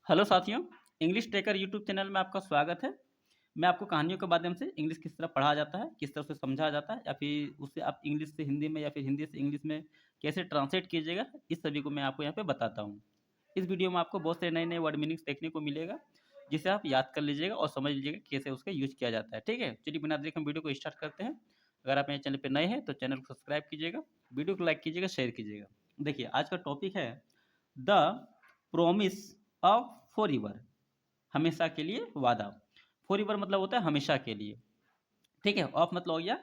Hello साथियों, English trekker YouTube channel में आपका स्वागत है। मैं आपको कहानियों के माध्यम से इंग्लिश किस तरह पढ़ा जाता है, किस तरह उसे समझा जाता है या फिर उससे आप इंग्लिश से हिंदी में या फिर हिंदी से इंग्लिश में कैसे ट्रांसलेट कीजिएगा, इस सभी को मैं आपको यहाँ पे बताता हूँ। इस वीडियो में आपको बहुत से नए-नए वर्ड मीनिंग्स देखने को मिलेगा, जिसे आप याद कर लीजिएगा और समझ लीजिएगा कैसे उसका यूज़ किया जाता है, ठीक है? चलिए बिना देर के हम वीडियो को स्टार्ट करते हैं। अगर आप मेरे चैनल पे नए हैं तो चैनल को सब्सक्राइब कीजिएगा, वीडियो को लाइक कीजिएगा, शेयर कीजिएगा। देखिए आज का टॉपिक है द प्रॉमिस ऑफ फॉरएवर। हमेशा के लिए वादा। फॉरएवर मतलब होता है हमेशा के लिए। ठीक है, ऑफ मतलब हो गया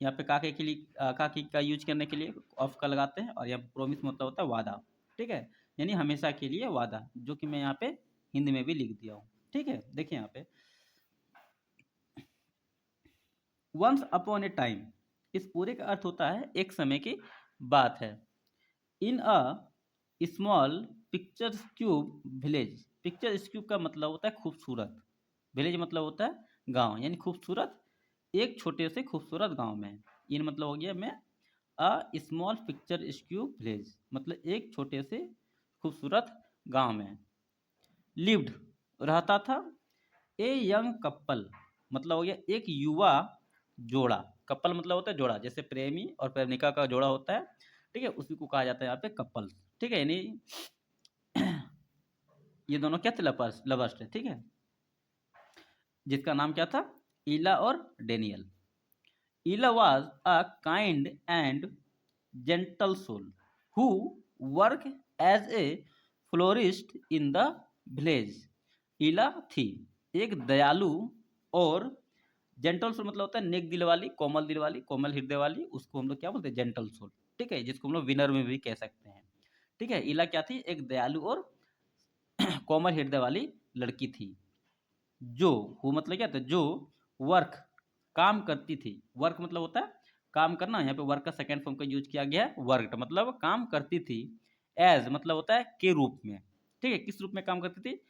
यहाँ पे काके के लिए काकी का यूज करने के लिए ऑफ का लगाते हैं, और यहाँ प्रोमिस मतलब होता है वादा। ठीक है, यानी हमेशा के लिए वादा, जो कि मैं यहाँ पे हिंदी में भी लिख दिया हूँ। ठीक है, देखिए यहाँ पे वंस अपॉन ए टाइम, इस पूरे का अर्थ होता है एक समय की बात है। In a small picture cube village, picture cube का मतलब होता है खूबसूरत, विलेज मतलब होता है गांव, यानी खूबसूरत एक छोटे से खूबसूरत गांव में। इन मतलब हो गया मैं अ स्मॉल पिक्चर क्यूब विलेज, मतलब एक छोटे से खूबसूरत गांव में लिव्ड रहता था ए यंग कपल, मतलब हो गया एक युवा जोड़ा। कपल मतलब होता है जोड़ा, जैसे प्रेमी और प्रेमिका का जोड़ा होता है। ठीक है, उसी को कहा जाता है यहाँ पे कपल। ठीक है, यानी ये दोनों क्या थे, लवर्स लवर्स थे। ठीक है, जिसका नाम क्या था, ईला और Daniel. Ila was a kind and gentle soul who work as a florist in the village। ईला थी एक दयालु और जेंटल सोल मतलब होता है नेक दिल वाली, कोमल दिल वाली, कोमल हृदय वाली, उसको हम लोग क्या बोलते हैं, जेंटल सोल। ठीक है, जिसको हम लोग विनर में भी कह सकते हैं। ठीक है, ईला क्या थी, एक दयालु और कोमल हृदय वाली लड़की थी, जो वो मतलब क्या था, जो वर्क काम करती थी। वर्क मतलब होता है काम करना, यहाँ पे वर्क का सेकंड फॉर्म का यूज किया गया है, वर्क मतलब काम करती थी। एज मतलब होता है के रूप में। ठीक है, किस रूप में काम करती थी,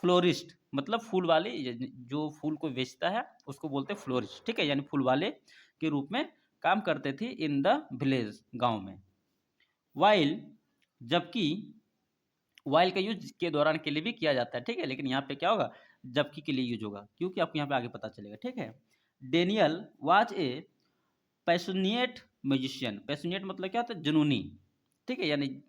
फ्लोरिस्ट मतलब फूल वाली, जो फूल को बेचता है उसको बोलते हैं फ्लोरिस्ट। ठीक है, यानी फूल वाले के रूप में काम करते थे इन द विलेज, गांव में। वाइल, जबकि वाइल का यूज के दौरान के लिए भी किया जाता है। ठीक है, लेकिन यहाँ पे क्या होगा, जबकि के लिए यूज होगा, क्योंकि आपको यहाँ पे आगे पता चलेगा। ठीक है, Daniel was a passionate musician. Passionate मतलब क्या होता है, जुनूनी। ठीक है, यानी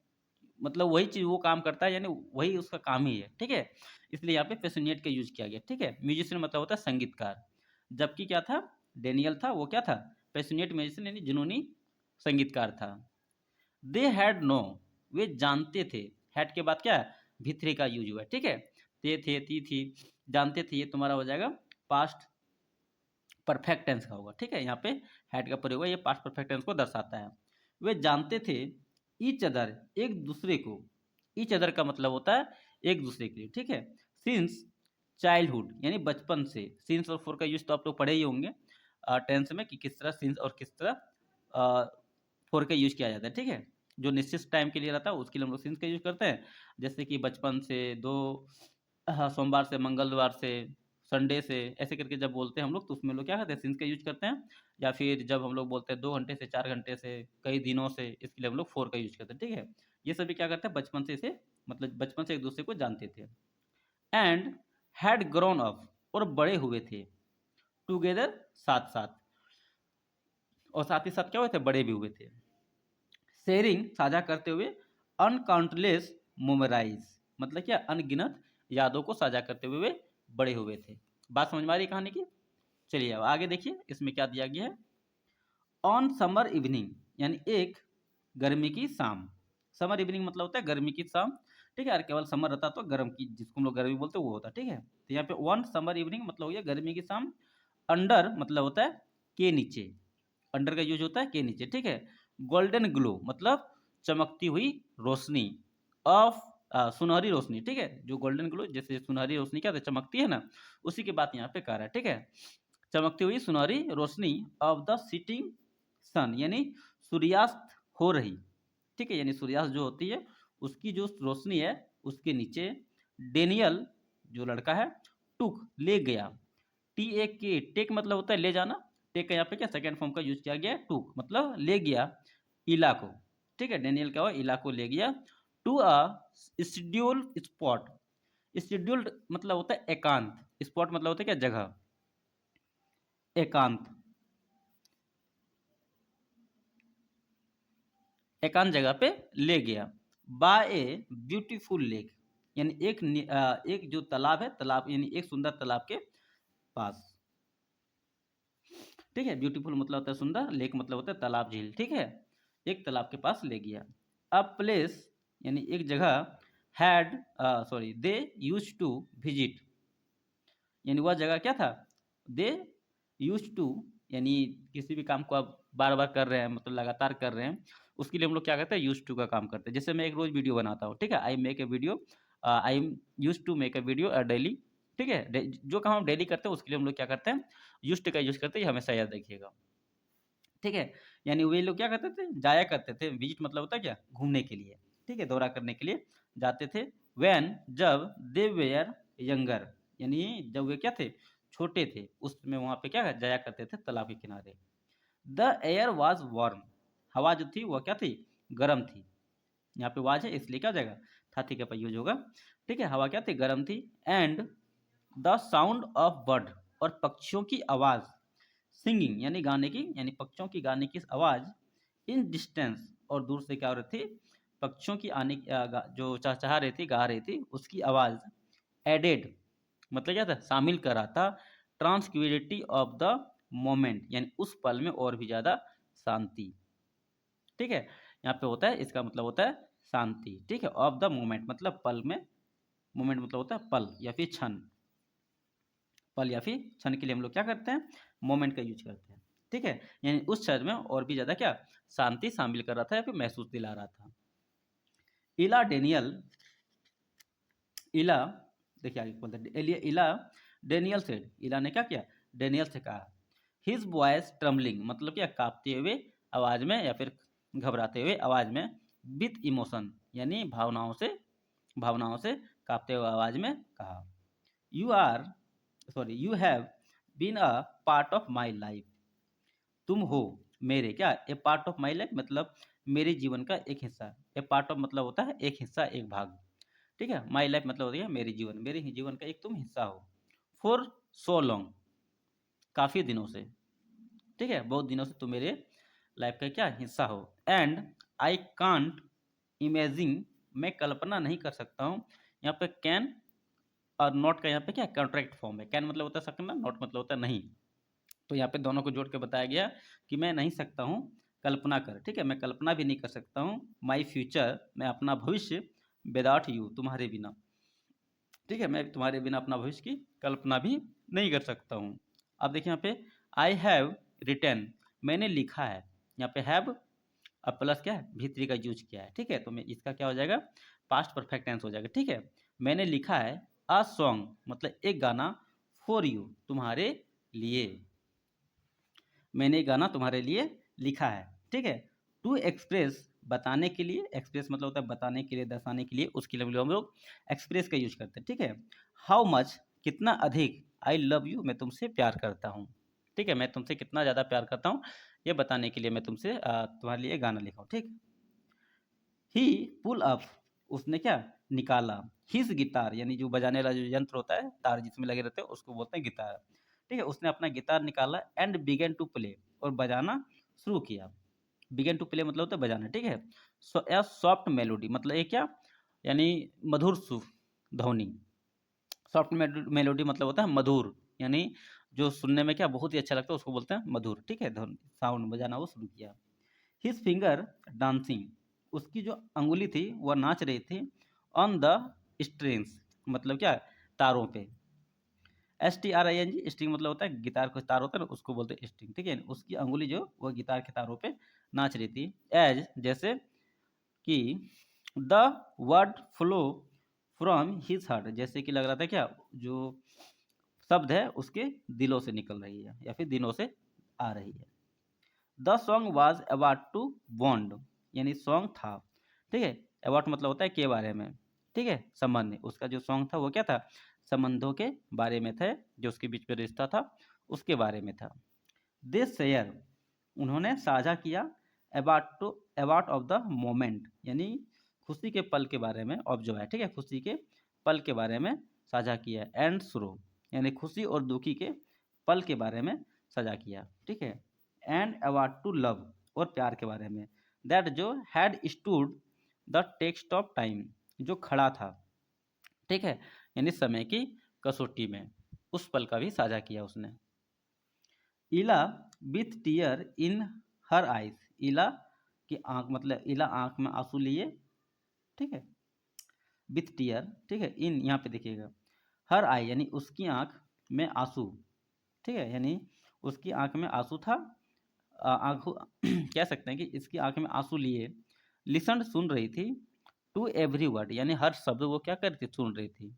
मतलब वही चीज वो काम करता है, यानी वही उसका काम ही है। ठीक है, इसलिए यहाँ पे पैशनेट का यूज किया गया। ठीक है, म्यूजिशियन मतलब होता है संगीतकार, जबकि क्या था, डेनियल था, वो क्या था, पैशनेट म्यूजिशियन यानी जुनूनी संगीतकार था। दे हैड नो, वे जानते थे। हैड के बाद क्या है, भित्री का यूज हुआ है। ठीक है, ते थे, ती थी, जानते थे, ये तुम्हारा हो जाएगा पास्ट परफेक्ट टेंस का होगा। ठीक है, यहाँ पे हैड का प्रयोग हुआ, ये पास्ट परफेक्ट टेंस को दर्शाता है। वे जानते थे ईच अदर, एक दूसरे को। ईच अदर का मतलब होता है एक दूसरे के लिए। ठीक है, सिंस चाइल्डहुड यानी बचपन से। सिंस और फॉर का यूज तो आप लोग पढ़े ही होंगे टेंस में, कि किस तरह सिंस और किस तरह फॉर का यूज किया जाता है। ठीक है, जो निश्चित टाइम के लिए रहता है उसके लिए हम लोग सिंस का यूज करते हैं। जैसे कि बचपन से, दो सोमवार से, मंगलवार से, संडे से, ऐसे करके जब बोलते हैं हम लोग, तो उसमें लोग क्या करते हैं, सिंस का यूज करते हैं। या फिर जब हम लोग बोलते हैं 2 घंटे से, 4 घंटे से, कई दिनों से, इसके लिए हम लोग फॉर का यूज करते हैं। ठीक है, ये सभी क्या करते हैं, बचपन से इसे मतलब बचपन से एक दूसरे को जानते थे। एंड हैड ग्रोन अप, और बड़े हुए थे, टुगेदर साथ साथ, और साथ ही साथ क्या हुए थे, बड़े भी हुए थे। शेयरिंग साझा करते हुए, अनकाउंटलेस मोमराइज मतलब क्या, अनगिनत यादों को साझा करते हुए वे बड़े हुए थे। बात समझ में आ रही है कहानी की। चलिए अब आगे देखिए, इसमें क्या दिया गया है। ऑन समर इवनिंग, यानी एक गर्मी की शाम। समर इवनिंग मतलब होता है गर्मी की शाम। ठीक है, और केवल समर रहता तो गर्म की, जिसको हम लोग गर्मी बोलते हैं वो होता है। ठीक है, तो यहाँ पे वन समर इवनिंग मतलब हो गया गर्मी की शाम। अंडर मतलब होता है के नीचे, अंडर का यूज होता है के नीचे। ठीक है, गोल्डन ग्लो मतलब चमकती हुई रोशनी, ऑफ सुनहरी रोशनी। ठीक है, जो गोल्डन ग्लो, जैसे सुनहरी रोशनी क्या होता है, चमकती है ना, उसी की बात यहाँ पे कर रहा है। ठीक है, चमकती हुई सुनहरी रोशनी ऑफ द सिटिंग सन, यानी सूर्यास्त हो रही। ठीक है, यानी सूर्यास्त जो होती है उसकी जो रोशनी है उसके नीचे। डेनियल जो लड़का है, टुक ले गया। टी ए के, टेक मतलब होता है ले जाना। टेक का यहाँ पे क्या सेकंड फॉर्म का यूज किया गया है, टुक मतलब ले गया इला को। ठीक है, डेनियल क्या हुआ, इला को ले गया to a schedule spot, scheduled मतलब होता है एकांत, स्पॉट मतलब होता है क्या, जगह, एकांत, एकांत जगह पे ले गया। बाय ए ब्यूटीफुल लेक, यानी एक जो तालाब है, तालाब यानी एक सुंदर तालाब के पास। ठीक है, ब्यूटीफुल मतलब होता है सुंदर, लेक मतलब होता है तालाब, झील। ठीक है, एक तालाब के पास ले गया। अ प्लेस यानी एक जगह, had sorry they use to visit, यानी वह जगह क्या था, दे यूज टू, यानी किसी भी काम को आप बार बार कर रहे हैं, मतलब लगातार कर रहे हैं, उसके लिए हम लोग क्या करते हैं, यूज टू का काम करते हैं। जैसे मैं एक रोज वीडियो बनाता हूँ, ठीक है, I make a video, I am use to make a video daily. ठीक है, जो काम हम डेली करते हैं उसके लिए हम लोग क्या करते हैं, यूज टू का यूज करते हैं, ये हमेशा याद रखिएगा। ठीक है, यानी वे लोग क्या करते थे, जाया करते थे, विजिट मतलब होता है क्या, घूमने के लिए। ठीक है, दौरा करने के लिए जाते थे। व्हेन जब दे वेयर यंगर, यानी जब वे क्या थे, छोटे थे, उसमें वहां पे क्या जाया करते थे, तालाब के किनारे। द एयर वॉज वार्म, हवा जो थी वह क्या थी, गर्म थी। यहाँ पे वाज है इसलिए क्या जाएगा, था थी का यूज होगा। ठीक है, हवा क्या थी, गर्म थी। And the sound of bird, और पक्षियों की आवाज, सिंगिंग यानी गाने की, यानी पक्षियों की गाने की आवाज, इन डिस्टेंस, और दूर से क्या हो रही थी, पक्षियों की जो चहचहा रही थी, गा रही थी, उसकी आवाज, एडेड मतलब क्या था, शामिल कर रहा था, ट्रांसक्विलिटी ऑफ द मोमेंट, यानी उस पल में और भी ज्यादा शांति। ठीक है, यहाँ पे होता है, इसका मतलब होता है शांति। ठीक है, ऑफ द मोमेंट मतलब पल में, मोमेंट मतलब होता है पल या फिर क्षण, पल या फिर क्षण के लिए हम लोग क्या करते हैं, मोमेंट का यूज करते हैं। ठीक है, यानी उस क्षण में और भी ज्यादा क्या, शांति शामिल कर रहा था या फिर महसूस दिला रहा था। इला डेनियल, इला, देखिए आगे बोलते हैं, इला डेनियल से, इला ने क्या किया, डेनियल से कहा, हिज वॉइस ट्रम्बलिंग मतलब क्या, कांपते हुए आवाज में या फिर घबराते हुए आवाज में, विथ इमोशन यानी भावनाओं से कांपते हुए आवाज में कहा, you are sorry you have been a part of my life, तुम हो मेरे क्या, a part of my life मतलब मेरे जीवन का एक हिस्सा, ए पार्ट ऑफ मतलब होता है एक हिस्सा, एक भाग। ठीक है, माई लाइफ मतलब होती है मेरी जीवन, मेरे ही जीवन का एक तुम हिस्सा हो। फॉर सो लॉन्ग, काफी दिनों से। ठीक है, बहुत दिनों से तुम मेरे लाइफ का क्या हिस्सा हो। एंड आई कांट इमेजिन, मैं कल्पना नहीं कर सकता हूँ। यहाँ पे कैन और नॉट का यहाँ पे क्या कॉन्ट्रैक्ट फॉर्म है, कैन मतलब होता है सकना, नॉट मतलब होता है नहीं। तो यहाँ पे दोनों को जोड़ के बताया गया कि मैं नहीं सकता हूँ कल्पना कर। ठीक है, मैं कल्पना भी नहीं कर सकता हूँ, माई फ्यूचर मैं अपना भविष्य, विदाउट यू तुम्हारे बिना। ठीक है, मैं तुम्हारे बिना अपना भविष्य की कल्पना भी नहीं कर सकता हूँ। अब देखिए यहाँ पे आई हैव रिटन, मैंने लिखा है, यहाँ पे हैव अब प्लस क्या है, भीतरी का यूज किया है। ठीक है, तो मैं इसका क्या हो जाएगा, पास्ट परफेक्ट टेंस हो जाएगा। ठीक है, मैंने लिखा है अ सॉन्ग मतलब एक गाना, फॉर यू तुम्हारे लिए, मैंने एक गाना तुम्हारे लिए लिखा है। ठीक है, टू एक्सप्रेस बताने के लिए, एक्सप्रेस मतलब होता है बताने के लिए, दर्शाने के लिए, उसके लिए हम लोग एक्सप्रेस का यूज करते हैं। ठीक है, हाउ मच कितना अधिक, आई लव यू मैं तुमसे प्यार करता हूँ। ठीक है, मैं तुमसे कितना ज़्यादा प्यार करता हूँ, ये बताने के लिए मैं तुमसे तुम्हारे लिए गाना लिखा हूँ। ठीक, ही पुल अप उसने क्या निकाला, हिज गिटार यानी जो बजाने वाला जो यंत्र होता है, तार जिसमें लगे रहते हैं उसको बोलते हैं गिटार। ठीक है, उसने अपना गिटार निकाला, एंड बिगेन टू प्ले और बजाना शुरू किया। बिगेन टू प्ले मतलब होता है बजाना। ठीक है, सॉफ्ट मेलोडी मतलब ये क्या, यानी मधुर सुर ध्वनि, सॉफ्ट मेलोडी मतलब होता है मधुर, यानी जो सुनने में क्या बहुत ही अच्छा लगता है उसको बोलते हैं मधुर। ठीक है, साउंड बजाना वो शुरू किया। हिज फिंगर डांसिंग, उसकी जो अंगुली थी वह नाच रही थी, ऑन द स्ट्रिंग्स मतलब क्या, तारों पे। STRING, स्ट्रिंग मतलब होता है गिटार का तार होता है ना, उसको बोलते हैं स्ट्रिंग। ठीक है, उसकी अंगुली जो वह गिटार के तारों पे नाच रही थी। एज जैसे कि the word flow from his heart, जैसे कि लग रहा था क्या, जो शब्द है उसके दिलों से निकल रही है या फिर दिनों से आ रही है। The song was about to bond, यानी सॉन्ग था। ठीक है, अबाउट मतलब होता है के बारे में। ठीक है, संबंध, उसका जो सॉन्ग था वो क्या था, संबंधों के बारे में था, जो उसके बीच में रिश्ता था उसके बारे में था। दे शेयर उन्होंने साझा किया, अबाउट ऑफ द मोमेंट यानी खुशी के पल के बारे में, ऑफ जो है ठीक है खुशी के पल के बारे में साझा किया। एंड सरो यानी खुशी और दुखी के पल के बारे में साझा किया, ठीक है। एंड अबाउट टू लव और प्यार के बारे में। दैट जो had stood the test of time जो खड़ा था, ठीक है, यानी समय की कसौटी में, उस पल का भी साझा किया उसने। इला with tier in her eyes, इला की आंख मतलब इला आंख में आंसू लिए, ठीक है, विथ टीयर, ठीक है, इन यहाँ पे देखिएगा, हर आई यानी उसकी आंख में आंसू, ठीक है, यानी उसकी आंख में आंसू था, आंखों कह सकते हैं कि इसकी आंख में आंसू लिए, लिसन सुन रही थी, टू एवरी वर्ड यानी हर शब्द वो क्या कर रही थी, सुन रही थी।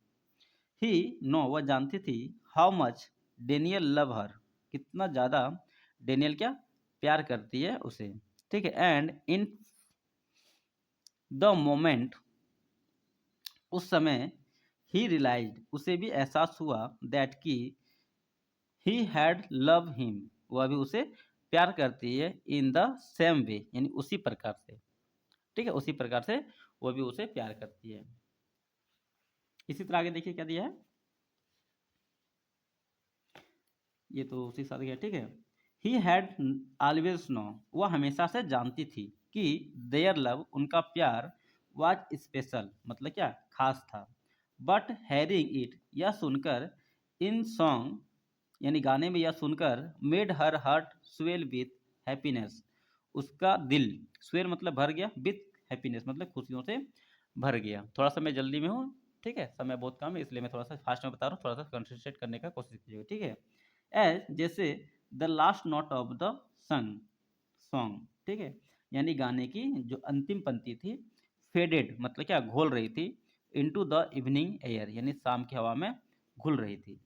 ही नो वह जानती थी, हाउ मच डेनियल लव हर कितना ज़्यादा डेनियल क्या प्यार करती है उसे, ठीक है। एंड इन द मोमेंट उस समय, ही रियलाइज्ड उसे भी एहसास हुआ, दैट कि ही हैड लव हिम वह भी उसे प्यार करती है, इन द सेम वे यानी उसी प्रकार से, ठीक है, उसी प्रकार से वह भी उसे प्यार करती है। इसी तरह आगे देखिए क्या दिया है, ये तो उसी के साथ गया, ठीक है। ही हैड ऑलवेज नो वह हमेशा से जानती थी कि देयर लव उनका प्यार वाज स्पेशल मतलब क्या खास था। बट हैरिंग इट यह सुनकर, इन सॉन्ग यानी गाने में यह सुनकर, made her heart swell with happiness उसका दिल स्वेल मतलब भर गया, विथ हैप्पीनेस मतलब खुशियों से भर गया। थोड़ा सा मैं जल्दी में हूँ, ठीक है, समय बहुत कम है इसलिए मैं थोड़ा सा फास्ट में बता रहा हूँ, थोड़ा सा कंसंट्रेट करने का कोशिश कीजिएगा, ठीक है। एज जैसे the last note of the sun song, ठीक है, यानी गाने की जो अंतिम पंक्ति थी, फेडेड मतलब क्या घोल रही थी, इनटू द इवनिंग एयर यानी शाम की हवा में घुल रही थी।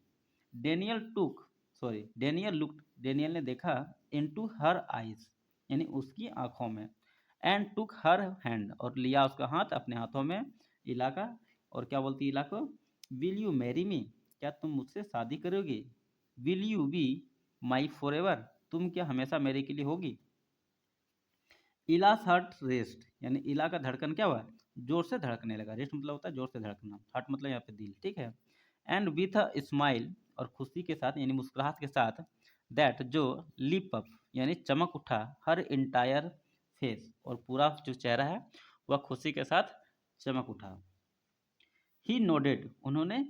डेनियल टुक डेनियल लुक डेनियल ने देखा, इनटू हर आइज यानी उसकी आंखों में, एंड टुक हर हैंड और लिया उसका हाथ अपने हाथों में, इला का, और क्या बोलती इला को, विल यू मैरी मी क्या तुम मुझसे शादी करोगी, will you be my for ever तुम क्या हमेशा मेरे के लिए होगी। इलास हार्ट रेस्ट यानी इला का धड़कन क्या हुआ, जोर से धड़कने लगा, रेस्ट मतलब होता है जोर से धड़कना, हार्ट मतलब यहाँ पे दिल, ठीक है। एंड विथ अ स्माइल और खुशी के साथ यानी मुस्कुराहट के साथ, दैट जो लिप अप यानी चमक उठा, हर इंटायर फेस और पूरा जो चेहरा है वह खुशी के साथ चमक उठा। ही नोडेड उन्होंने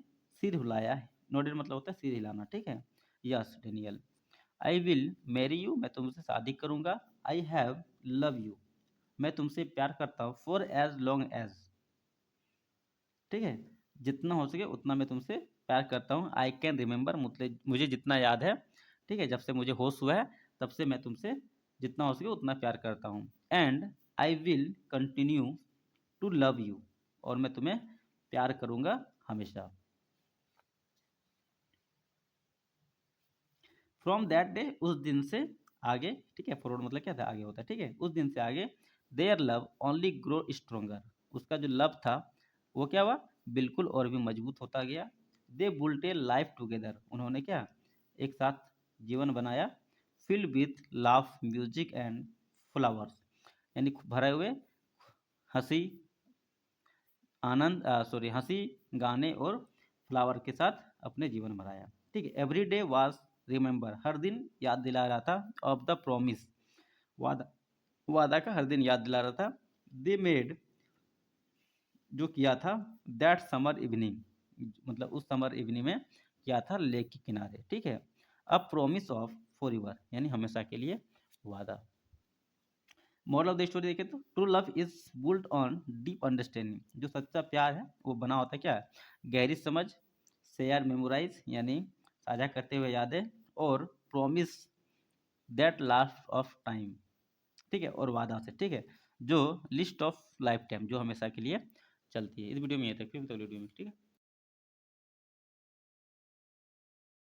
सिर हिलाया, नोडेड मतलब होता है सिर हिलाना, ठीक है। Yes Daniel, I will marry you मैं तुमसे शादी करूंगा, आई हैव लव यू मैं तुमसे प्यार करता हूँ, फॉर एज लॉन्ग एज, ठीक है, जितना हो सके उतना मैं तुमसे प्यार करता हूँ, आई कैन रिमेंबर मुझे जितना याद है, ठीक है, जब से मुझे होश हुआ है तब से मैं तुमसे जितना हो सके उतना प्यार करता हूँ। And I will continue to love you और मैं तुम्हें प्यार करूंगा हमेशा। फ्रॉम दैट डे उस दिन से आगे, ठीक है, फॉरवर्ड मतलब क्या था आगे होता है, ठीक है, उस दिन से आगे, their love only grow stronger उसका जो लव था वो क्या हुआ, बिल्कुल और भी मजबूत होता गया। दे बुल्ट ए लाइफ टुगेदर उन्होंने क्या एक साथ जीवन बनाया, filled with laugh music and flowers यानी भरे हुए हंसी हंसी गाने और फ्लावर के साथ अपने जीवन भराया, ठीक है। एवरी डे वाज रिमेंबर हर दिन याद दिला रहा था, ऑफ द प्रॉमिस वादा वादा का हर दिन याद दिला रहा था, दे मेड जो किया था, दैट समर इवनिंग मतलब उस समर इवनिंग में किया था लेक के किनारे, ठीक है। अब प्रॉमिस ऑफ फॉर एवर यानी हमेशा के लिए वादा। मॉरल ऑफ द स्टोरी देखें तो, true love is built on deep understanding जो सच्चा प्यार है वो बना होता है क्या, गहरी समझ, शेयर मेमोराइज यानी साझा करते हुए यादें, और promise that last of time, ठीक है, और वादा से, ठीक है, जो लिस्ट ऑफ लाइफ टाइम जो हमेशा के लिए चलती है। इस वीडियो में ये तक, फिर वीडियो में, ठीक है।